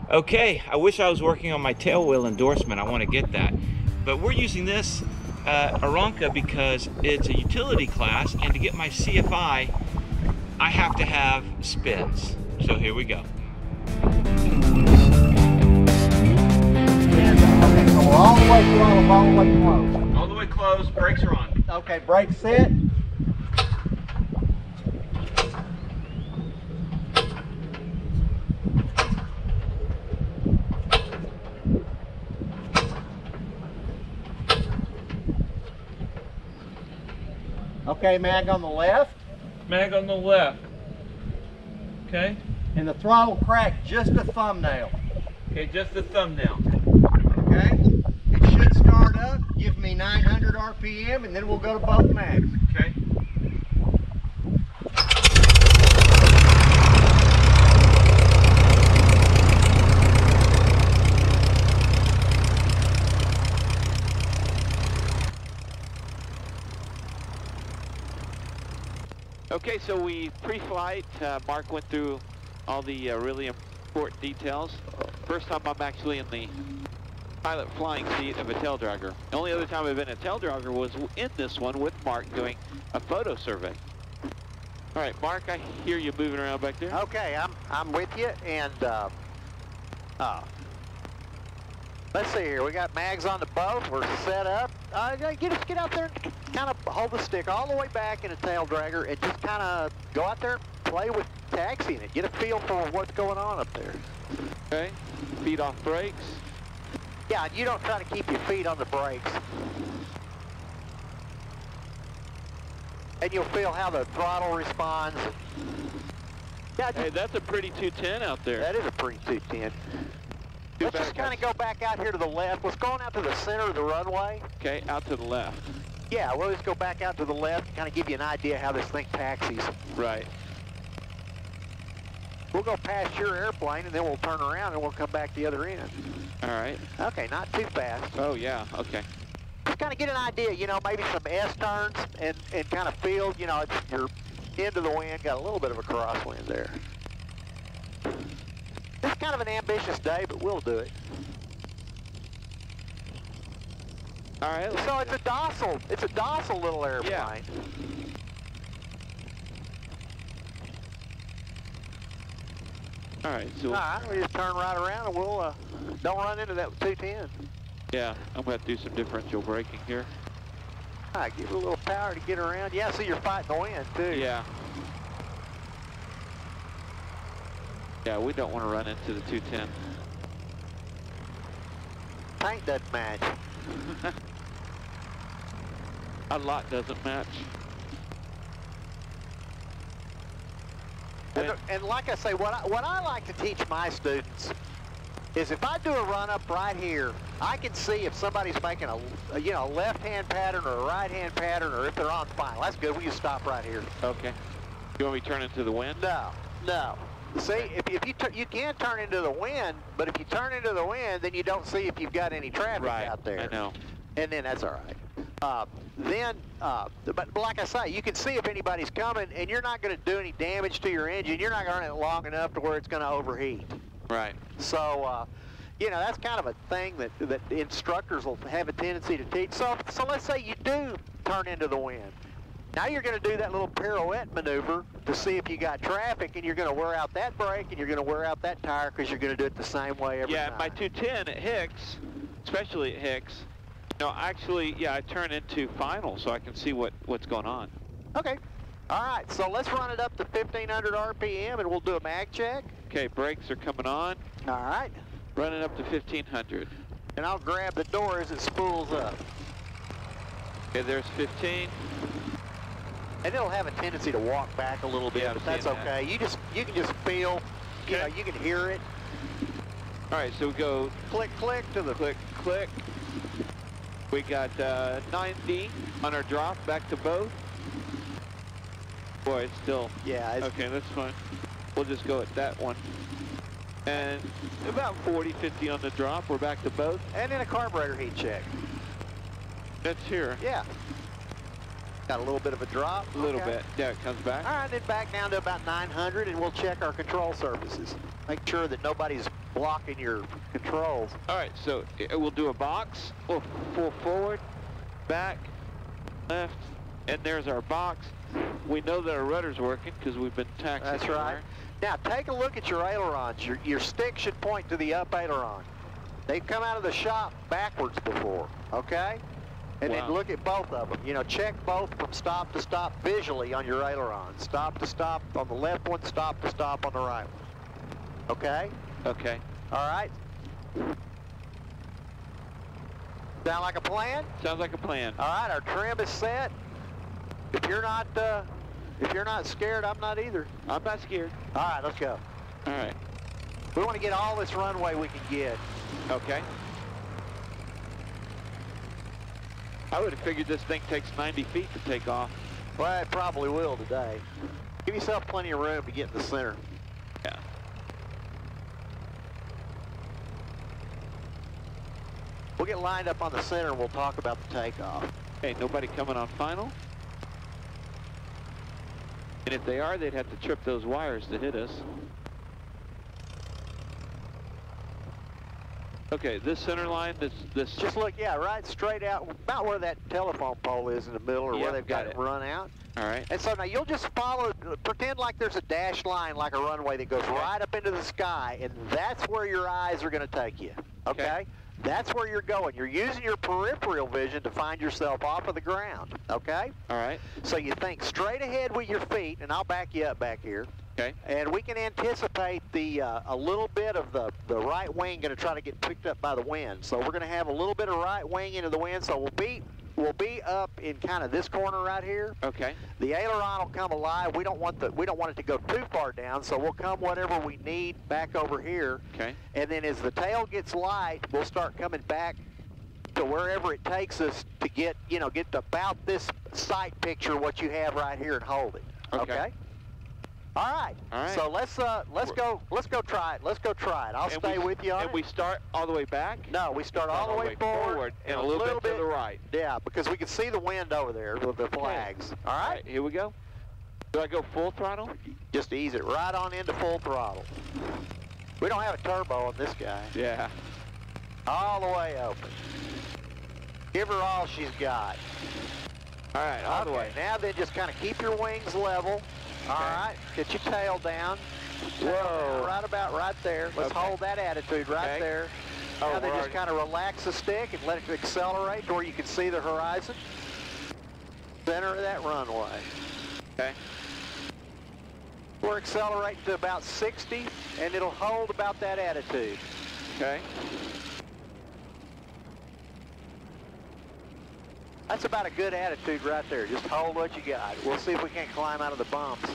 Okay, I wish I was working on my tailwheel endorsement. I want to get that. But we're using this Aeronca because it's a utility class, and to get my CFI, I have to have spins. So here we go. Okay, so we're all the way throttled, all the way closed. All the way closed, brakes are on. Okay, brakes set. Okay, mag on the left. Mag on the left. Okay. And the throttle crack just a thumbnail. Okay, just the thumbnail. Okay. It should start up, give me 900 RPM, and then we'll go to both mags. Okay. Okay, so we pre-flight, Mark went through all the really important details. First time I'm actually in the pilot flying seat of a tail dragger. The only other time I've been in a tail dragger was in this one with Mark doing a photo survey. All right, Mark, I hear you moving around back there. Okay, I'm with you, and let's see here. We got mags on the boat. We're set up. Get out there and kind of hold the stick all the way back in a tail dragger and just kind of go out there and play with taxiing it. Get a feel for what's going on up there. Okay, feet off brakes. Yeah, and you don't try to keep your feet on the brakes. And you'll feel how the throttle responds. Yeah, hey, that's a pretty 210 out there. That is a pretty 210. Let's just kind of go back out here to the left. Let's go on out to the center of the runway. Okay, out to the left. Yeah, we'll just go back out to the left and kind of give you an idea how this thing taxis. Right. We'll go past your airplane and then we'll turn around and we'll come back the other end. All right. Okay, not too fast. Oh, yeah, okay. Just kind of get an idea, you know, maybe some S-turns and kind of feel, you know, you're into the wind, got a little bit of a crosswind there. It's kind of an ambitious day, but we'll do it. All right. So it's a docile little airplane. Yeah. All right, so. All right, we just turn right around and we'll, don't run into that 210. Yeah, I'm going to do some differential braking here. All right, give it a little power to get around. Yeah, see, you're fighting the wind, too. Yeah. Yeah, we don't want to run into the 210. Paint doesn't match. A lot doesn't match. And like I say, what I like to teach my students is if I do a run up right here, I can see if somebody's making a you know, left-hand pattern or a right-hand pattern, or if they're on final. That's good. We can stop right here. Okay. You want me to turn into the wind? No, no. See, if you can turn into the wind, but if you turn into the wind, then you don't see if you've got any traffic out there. I know. And then that's all right. But like I say, you can see if anybody's coming, and you're not going to do any damage to your engine. You're not going to run it long enough to where it's going to overheat. Right. So, you know, that's kind of a thing that instructors will have a tendency to teach. So let's say you do turn into the wind. Now you're going to do that little pirouette maneuver to see if you got traffic, and you're going to wear out that brake, and you're going to wear out that tire, because you're going to do it the same way every time. Yeah, my 210 at Hicks, especially at Hicks, no, actually, yeah, I turn into final so I can see what's going on. Okay. All right, so let's run it up to 1,500 RPM, and we'll do a mag check. Okay, brakes are coming on. All right. Running up to 1,500. And I'll grab the door as it spools up. Okay, there's 15. And it'll have a tendency to walk back a little bit, Yeah, but that's okay. You can just feel, you know, you can hear it. All right, so we go Click, click to the click, click. We got 90 on our drop, back to both. Boy, it's still. Yeah. Okay, that's fine. We'll just go at that one. And about 40, 50 on the drop. We're back to both. And then a carburetor heat check. That's here. Yeah. Got a little bit of a drop. A little bit. Yeah, it comes back. All right, then back down to about 900, and we'll check our control surfaces. Make sure that nobody's blocking your controls. All right, so we'll do a box. We'll pull forward, back, left, and there's our box. We know that our rudder's working because we've been taxiing. That's right. Now take a look at your ailerons. Your stick should point to the up aileron. They've come out of the shop backwards before, okay? And then look at both of them. You know, check both from stop to stop visually on your aileron. Stop to stop on the left one, stop to stop on the right one. Okay? Okay. All right. Sound like a plan? Sounds like a plan. All right, our trim is set. If you're not scared, I'm not either. I'm not scared. All right, let's go. All right. We want to get all this runway we can get. Okay. I would have figured this thing takes 90 feet to take off. Well, it probably will today. Give yourself plenty of room to get in the center. Yeah. We'll get lined up on the center and we'll talk about the takeoff. Hey, nobody coming on final? And if they are, they'd have to trip those wires to hit us. Okay, this center line, this... Just look, yeah, right straight out, about where that telephone pole is in the middle, or where they've got it run out. All right. And so now you'll just follow, pretend like there's a dashed line like a runway that goes right up into the sky, and that's where your eyes are going to take you, okay? That's where you're going. You're using your peripheral vision to find yourself off of the ground, okay? All right. So you think straight ahead with your feet, and I'll back you up back here. Okay. And we can anticipate the a little bit of the right wing going to try to get picked up by the wind. So we're going to have a little bit of right wing into the wind. So we'll be up in kind of this corner right here. Okay. The aileron will come alive. We don't want it to go too far down. So we'll come whatever we need back over here. Okay. And then as the tail gets light, we'll start coming back to wherever it takes us to get to about this sight picture what you have right here and hold it. Okay. All right. All right. So let's go try it. Let's go try it. I'll stay with you on it. And we start all the way back? No, we start all the way forward and a little bit to the right. Yeah, because we can see the wind over there with the flags. All right. All right, here we go. Do I go full throttle? Just ease it right on into full throttle. We don't have a turbo on this guy. Yeah. All the way open. Give her all she's got. All right, all the way. Now then, just kind of keep your wings level. All right, get your tail down. Whoa. Right about right there. Let's hold that attitude right there. Now then just kind of relax the stick and let it accelerate to where you can see the horizon. Center of that runway. Okay. We're accelerating to about 60, and it'll hold about that attitude. Okay. That's about a good attitude right there. Just hold what you got. We'll see if we can't climb out of the bumps.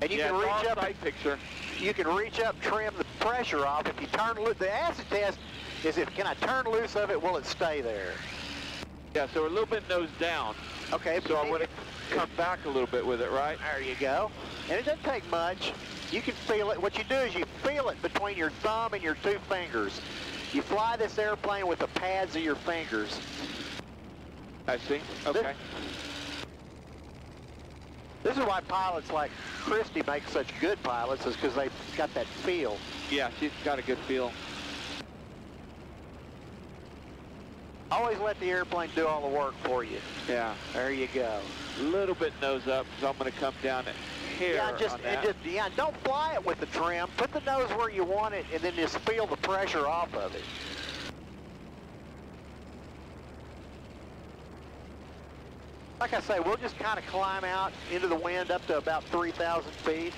And you can reach up. Picture. You can reach up, trim the pressure off. If you turn loose, the acid test is can I turn loose of it? Will it stay there? Yeah. So we're a little bit nose down. Okay. So I want to come back a little bit with it, right? There you go. And it doesn't take much. You can feel it. What you do is you feel it between your thumb and your two fingers. You fly this airplane with the pads of your fingers. I see. Okay. This is why pilots like Christy make such good pilots, is because they've got that feel. Yeah, she's got a good feel. Always let the airplane do all the work for you. Yeah. There you go. A little bit nose up, so I'm going to come down at here. Yeah, don't fly it with the trim. Put the nose where you want it, and then just feel the pressure off of it. Like I say, we'll just kind of climb out into the wind up to about 3,000 feet.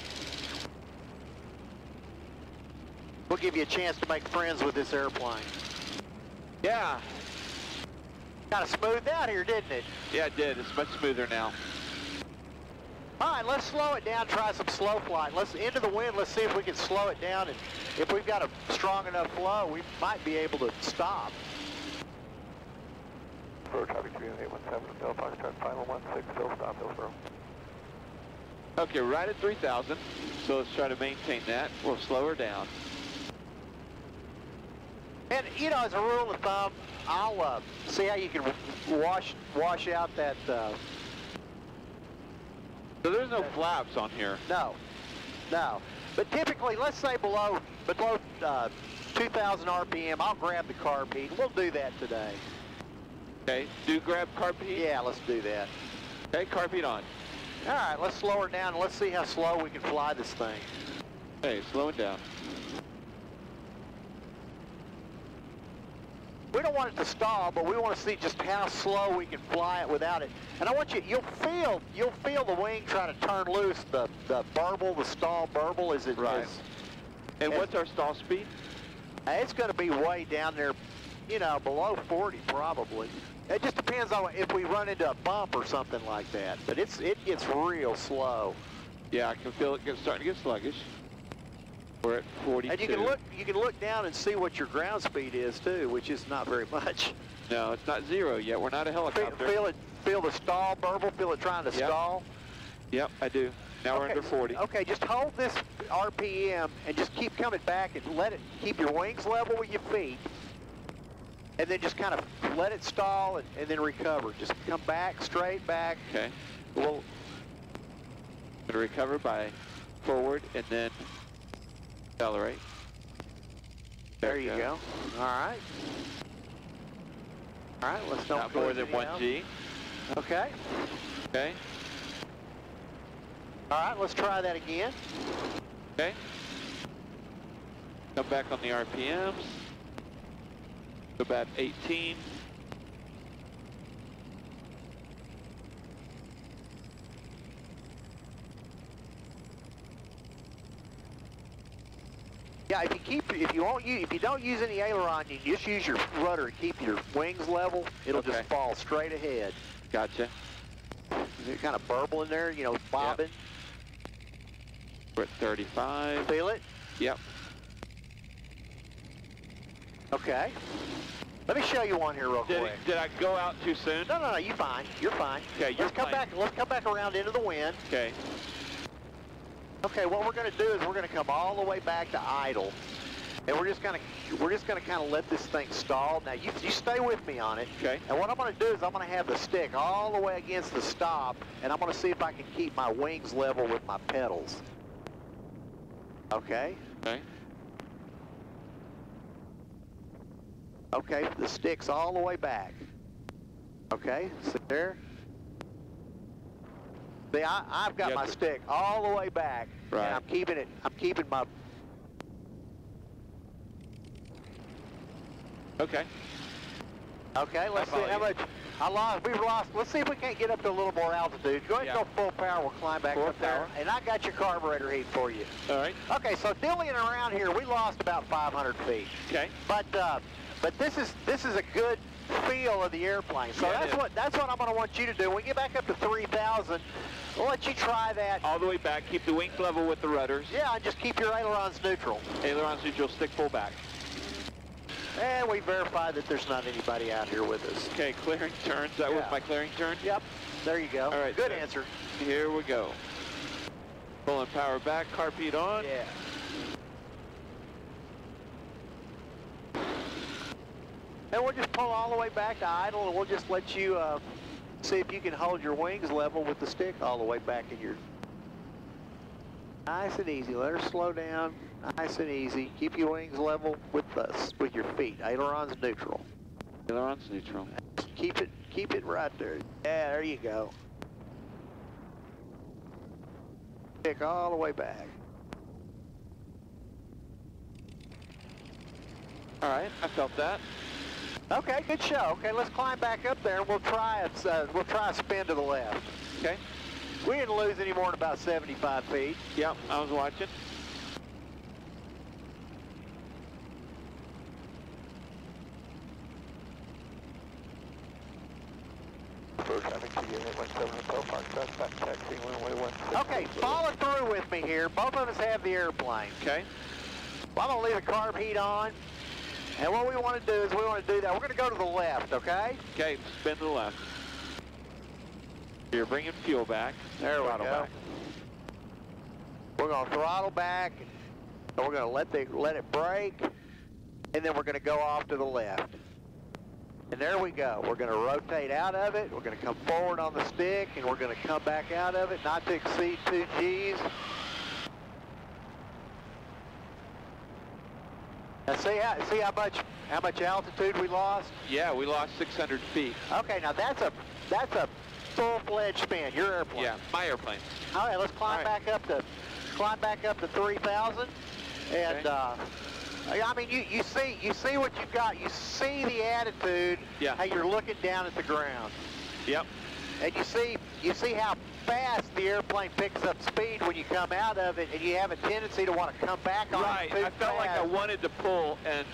We'll give you a chance to make friends with this airplane. Yeah. Kind of smoothed out here, didn't it? Yeah, it did. It's much smoother now. All right, let's slow it down, try some slow flight. Let's into the wind, let's see if we can slow it down, and if we've got a strong enough flow, we might be able to stop. Traffic 3817, Delta Foxtrot, final 16, still stop, Hillsborough. Okay, right at 3,000, so let's try to maintain that. We'll slow her down. And, you know, as a rule of thumb, I'll see how you can wash out that. So there's no flaps on here. No. But typically, let's say below 2,000 RPM, I'll grab the carb heat. We'll do that today. Okay, do grab carb heat? Yeah, let's do that. Okay, carb heat on. All right, let's slow her down and let's see how slow we can fly this thing. Okay, slow it down. We don't want it to stall, but we want to see just how slow we can fly it without it. And I want you'll feel the wing trying to turn loose, the burble, the stall burble as it Right. And what's our stall speed? It's going to be way down there, you know, below 40 probably. It just depends on if we run into a bump or something like that. But it gets real slow. Yeah, I can feel it starting to get sluggish. We're at 42. And you can look down and see what your ground speed is too, which is not very much. No, it's not 0 yet. We're not a helicopter. Feel the stall burble. Feel it trying to stall. Yep, I do. Now we're under 40. Okay, just hold this RPM and just keep coming back and keep your wings level with your feet. And then just kind of let it stall and then recover. Just come back, straight back. Okay. We'll gonna recover by forward and then accelerate. There you go. All right. All right, let's don't Not more than 1 out. G. Okay. Okay. All right, let's try that again. Okay. Come back on the RPMs. About 18. Yeah, if you don't use any aileron, you just use your rudder to keep your wings level. It'll just fall straight ahead. Gotcha. You're kind of burbling there, you know, bobbing. Yep. We're at 35. Feel it? Yep. Okay. Let me show you one here real quick. Did I go out too soon? No, you're fine. You're fine. Okay, Let's come back around into the wind. Okay. Okay, what we're going to do is we're going to come all the way back to idle, and we're just going to kind of let this thing stall. Now you stay with me on it. Okay. And what I'm going to do is I'm going to have the stick all the way against the stop, and I'm going to see if I can keep my wings level with my pedals. Okay. Okay. Okay, the stick's all the way back. Okay, sit there. See, I've got my stick all the way back, right. And I'm keeping my... Okay. Okay, let's see how much... let's see if we can't get up to a little more altitude. Go ahead and go full power, we'll climb back up there. And I got your carburetor heat for you. All right. Okay, so dillying around here, we lost about 500 feet. Okay. But this is a good feel of the airplane. So that's what I'm going to want you to do. When we get back up to 3,000, we'll let you try that. All the way back, keep the wings level with the rudders. Yeah, and just keep your ailerons neutral. Ailerons neutral, stick full back. And we verified that there's not anybody out here with us. Okay, clearing turns. That was my clearing turn? Yep, there you go. All right. Good answer. Here we go. Pulling power back, carb heat on. Yeah. And we'll just pull all the way back to idle, and we'll just let you see if you can hold your wings level with the stick all the way back in your... Nice and easy. Let her slow down. Nice and easy. Keep your wings level with your feet. Ailerons neutral. Ailerons neutral. Keep it right there. Yeah, there you go. Stick all the way back. All right, I felt that. Okay, good show. Okay, let's climb back up there, and we'll try a spin to the left. Okay. We didn't lose any more than about 75 feet. Yep, I was watching. Okay, follow through with me here. Both of us have the airplane. Okay. Well, I'm going to leave the carb heat on. And what we want to do is we're going to go to the left, okay? Okay, spin to the left. You're bringing fuel back. There we go. Back. We're going to throttle back, and we're going to let it brake, and then we're going to go off to the left. And there we go. We're going to rotate out of it. We're going to come forward on the stick, and we're going to come back out of it, not to exceed 2 Gs. Now see how much altitude we lost? Yeah, we lost 600 feet. Okay, now that's a full-fledged spin. Your airplane. Yeah, my airplane. All right, let's climb back up to 3,000, and I mean you see what you've got. You see the attitude. Yeah. How you're looking down at the ground. Yep. And you see how fast the airplane picks up speed when you come out of it, and you have a tendency to want to come back on it too I felt like I wanted to pull, and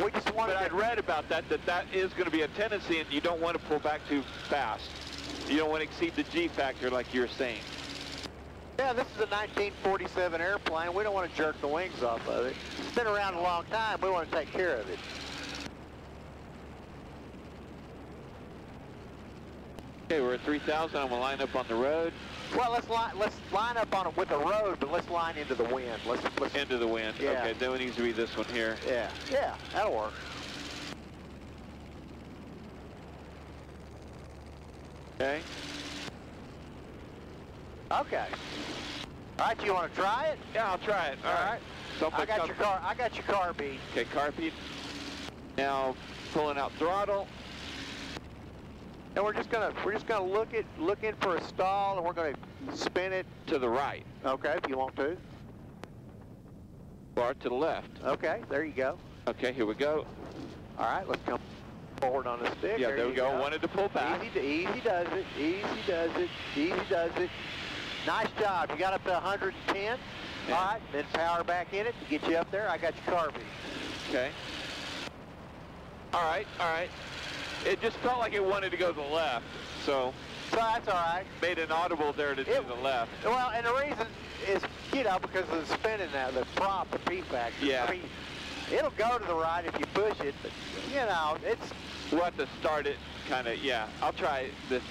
we just wanted. But I'd read about that is going to be a tendency, and you don't want to pull back too fast. You don't want to exceed the G factor, like you were saying. Yeah, this is a 1947 airplane. We don't want to jerk the wings off of it. It's been around a long time. We want to take care of it. Okay, we're at 3,000. I'm gonna line up on the road. Well, let's line up on it with the road, but let's line into the wind. Let's into the wind. Yeah. Okay, then it needs to be this one here. Yeah, that'll work. Okay. Okay. All right, you want to try it? Yeah, I'll try it. All right. So I got your car beat. Okay, car beat. Now pulling out throttle. And we're just gonna look in for a stall, and we're gonna spin it to the right. Okay, if you want to. Or to the left. Okay, there you go. Okay, here we go. All right, let's come forward on the stick. Yeah, there we go. Wanted to pull back. Easy does it. Easy does it. Easy does it. Nice job. You got up to 110. Yeah. All right, then power back in it to get you up there. I got your car beat. Okay. All right, all right. It just felt like it wanted to go to the left, so that's all right. Made an audible there to do the left. Well, and the reason is, because of the spinning now, the prop, the P factor. Yeah. I mean, it'll go to the right if you push it, but, it's... We'll have to start it kind of, yeah. I'll try this.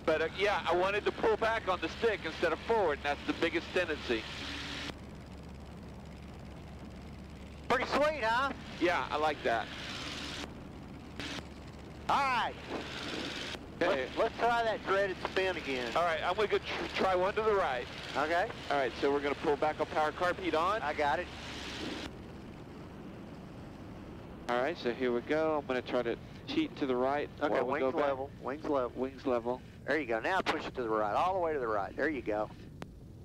But, yeah, I wanted to pull back on the stick instead of forward, and that's the biggest tendency. Pretty sweet, huh? Yeah, I like that. All right. Okay. Let's try that dreaded spin again. All right, I'm going to go try one to the right. Okay. All right, so we're going to pull back on power car beat on. I got it. All right, so here we go. I'm going to try to cheat to the right. Okay, wings level. Wings level. Wings level. There you go. Now push it to the right, all the way to the right. There you go.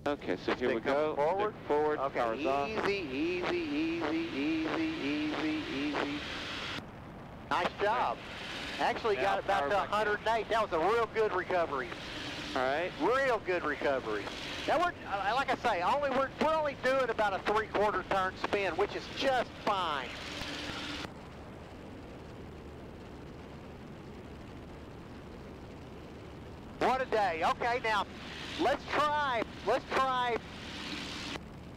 Okay, so here we go. Forward. Stick forward. Okay, power's off. Easy. Nice job. Actually got it back to 108. That was a real good recovery. All right. Real good recovery. Now like I say, we're only doing about a 3/4 turn spin, which is just fine. What a day. Okay, now let's try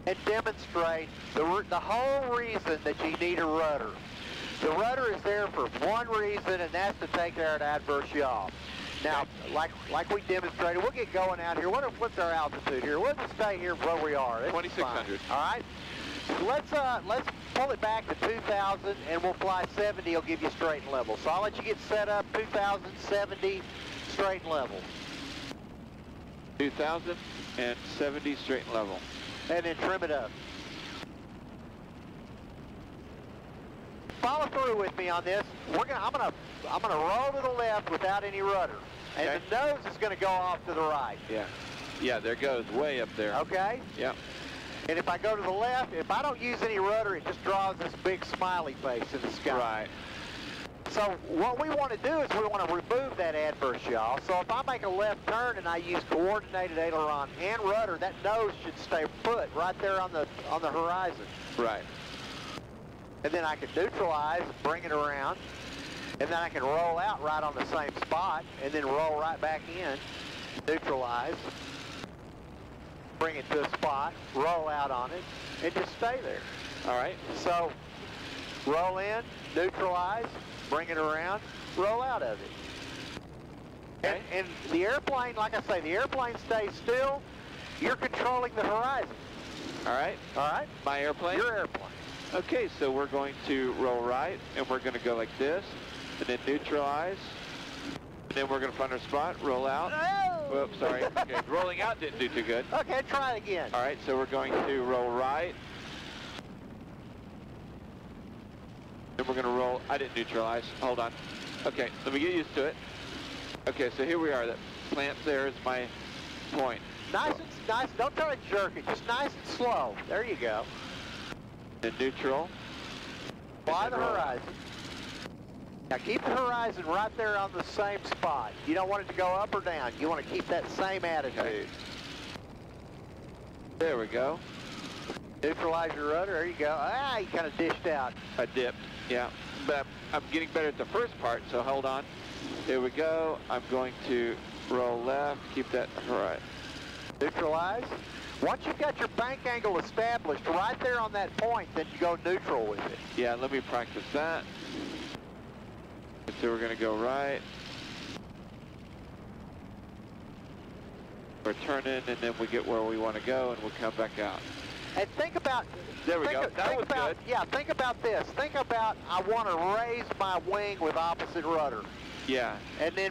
and demonstrate the whole reason that you need a rudder. The rudder is there for one reason, and that's to take care of adverse yaw. Now, like we demonstrated, we'll get going out here. What's our altitude here? We'll just stay here where we are. 2,600. All right. Let's pull it back to 2,000, and we'll fly 70. It'll give you straight and level. So I'll let you get set up. 2,070 straight and level. 2,070 straight and level. And then trim it up. Follow through with me on this. I'm gonna roll to the left without any rudder, and the nose is gonna go off to the right. Yeah. Yeah, there goes way up there. Okay. Yep. And if I go to the left, if I don't use any rudder, it just draws this big smiley face in the sky. Right. So what we want to do is we want to remove that adverse yaw. So if I make a left turn and I use coordinated aileron and rudder, that nose should stay put right there on the horizon. Right. And then I can neutralize, bring it around, and then I can roll out right on the same spot, and then roll right back in, neutralize, bring it to a spot, roll out on it, and just stay there. All right. So roll in, neutralize, bring it around, roll out of it. Okay. And the airplane, like I say, the airplane stays still. You're controlling the horizon. All right. All right? My airplane? Your airplane. Okay, so we're going to roll right, and we're going to go like this. and then neutralize. And then we're going to find our spot, roll out. Oh! Whoops, sorry. Okay, rolling out didn't do too good. Okay, try it again. All right, so we're going to roll right. Then we're going to roll, I didn't neutralize, hold on. Okay, let me get used to it. Okay, so here we are, that plant's there is my point. Nice and nice, don't try to jerk it, just nice and slow. There you go. And neutral. Fly the horizon. Now keep the horizon right there on the same spot. You don't want it to go up or down. You want to keep that same attitude. Okay. There we go. Neutralize your rudder, there you go. Ah, you kind of dished out. I dipped, yeah. But I'm getting better at the first part, so hold on. There we go. I'm going to roll left, keep that horizon. Neutralize. Once you've got your bank angle established right there on that point, then you go neutral with it. Yeah, let me practice that. So we're going to go right. We're turning, and then we get where we want to go, and we'll come back out. And think about... There we go. That was good. Yeah, think about this. Think about, I want to raise my wing with opposite rudder. Yeah. And then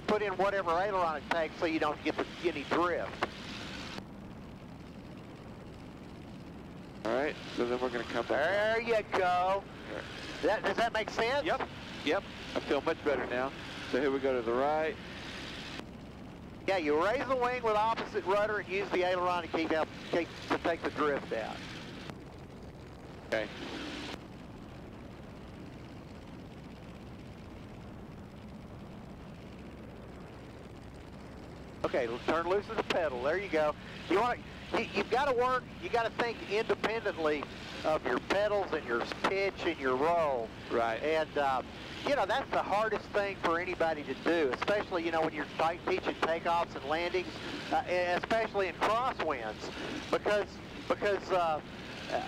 put in whatever aileron it takes so you don't get any drift. All right, so then we're going to come back. There you go. Does that make sense? Yep, yep. I feel much better now. So here we go to the right. Yeah, you raise the wing with opposite rudder and use the aileron to take the drift out. Okay. Okay, turn loose of the pedal. There you go. You've got to work. You got to think independently of your pedals and your pitch and your roll. Right. And you know, that's the hardest thing for anybody to do, especially, you know, when you're teaching takeoffs and landings, especially in crosswinds, because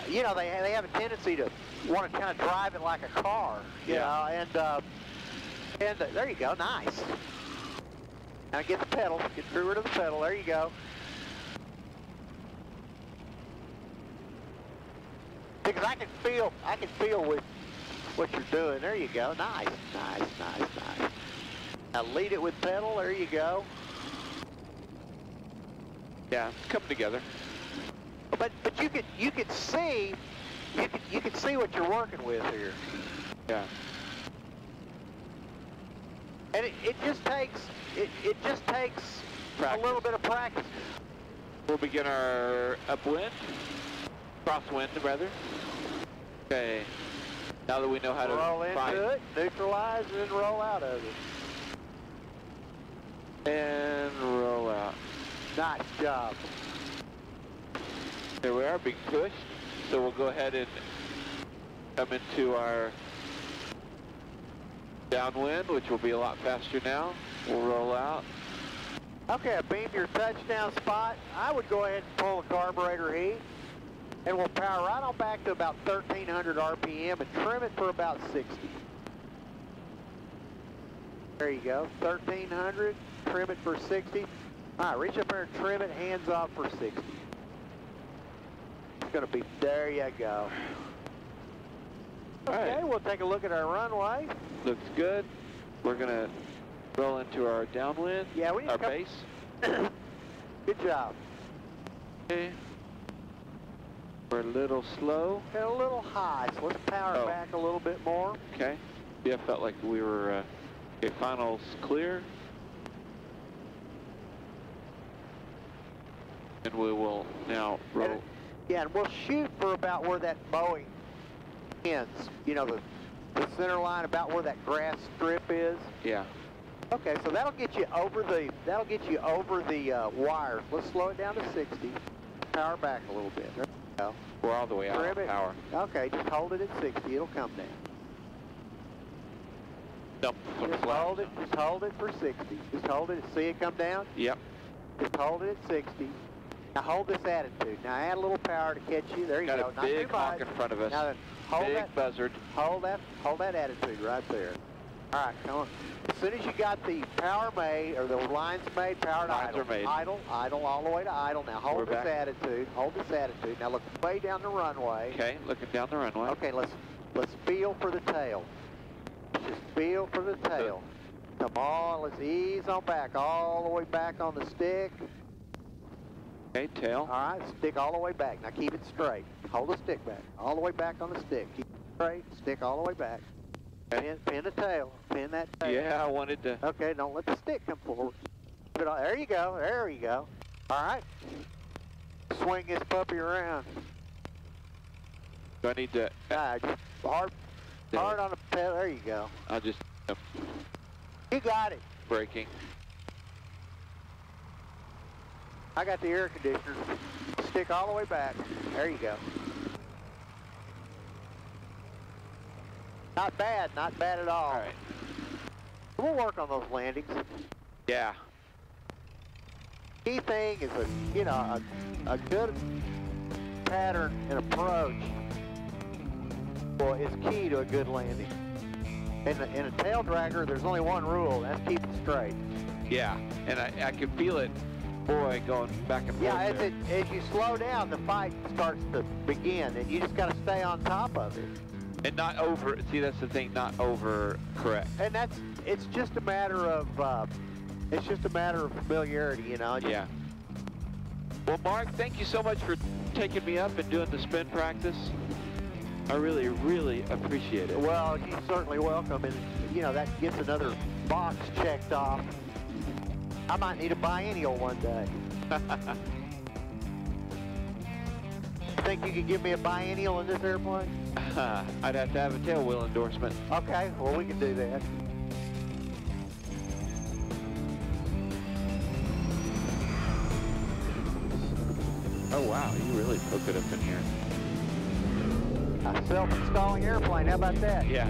you know, they have a tendency to want to kind of drive it like a car, you know, and there you go, nice. Now get the pedal, get through to the pedal, there you go. Because I can feel with what you're doing. There you go. Nice, nice, nice, nice. Now lead it with pedal. There you go. Yeah, come together. But you can see what you're working with here. Yeah. And it just takes Practice. a little bit of practice. We'll begin our upwind, crosswind rather. Okay. Now that we know how to roll fight. into it, neutralize, and then roll out of it. And roll out. Nice job. There we are, being pushed. So we'll go ahead and come into our downwind, which will be a lot faster now. We'll roll out. Okay, beam your touchdown spot. I would go ahead and pull the carburetor heat, and we'll power right on back to about 1,300 RPM and trim it for about 60. There you go, 1,300, trim it for 60. All right, reach up there and trim it, hands off for 60. It's gonna be, there you go. Okay, All right. we'll take a look at our runway. Looks good. We're gonna roll into our downwind, Yeah, we need our to come. base. Good job. Okay. We're a little slow. And a little high, so let's power back a little bit more. Okay. Yeah, felt like we were, okay, finals clear. And we will now roll. Yeah, and we'll shoot for about where that Boeing ends. You know, the center line, about where that grass strip is. Yeah. Okay, so that'll get you over the wires. Let's slow it down to 60. Power back a little bit. There we go. We're all the way out of power. Okay, just hold it at 60. It'll come down. Dump Just hold it. Just hold it for 60. Just hold it. See it come down? Yep. Just hold it at 60. Now hold this attitude. Now add a little power to catch you. There you go. Got a big honk in front of us. Now then, hold big that buzzard. Hold that attitude right there. All right, come on. As soon as you got the power made, or the lines made, power to Lines idle. are made. Idle all the way to idle. Now hold this attitude. Hold this attitude. Now look way down the runway. Okay, looking down the runway. Okay, let's feel for the tail. Just feel for the tail. Come on, let's ease on back, all the way back on the stick. Okay, tail. All right, stick all the way back. Now keep it straight. Hold the stick back, all the way back on the stick. Keep it straight, stick all the way back. Pin the tail, pin that tail. Yeah, I wanted to. Okay, don't let the stick come forward. There you go, there you go. All right, swing this puppy around. Do I need to? Just hard on the pedal, there you go. I'll just. You got it. Braking. I got the air conditioner. Stick all the way back. There you go. Not bad at all. All right. We'll work on those landings. Yeah. Key thing is a good pattern and approach. Well, is key to a good landing. In a tail dragger, there's only one rule, and that's keep it straight. Yeah, and I could feel it, boy, going back and forth. Yeah, as you slow down, the fight starts to begin, and you just got to stay on top of it. And not over. See, that's the thing. Not over correct. And it's just a matter of familiarity, you know. Yeah. Well, Mark, thank you so much for taking me up and doing the spin practice. I really, really appreciate it. Well, you're certainly welcome, and that gets another box checked off. I might need a biennial one day. Think you could give me a biennial in this airplane? I'd have to have a tailwheel endorsement. Okay, well, we can do that. Oh, wow, you really took it up in here. A self-installing airplane, how about that? Yeah.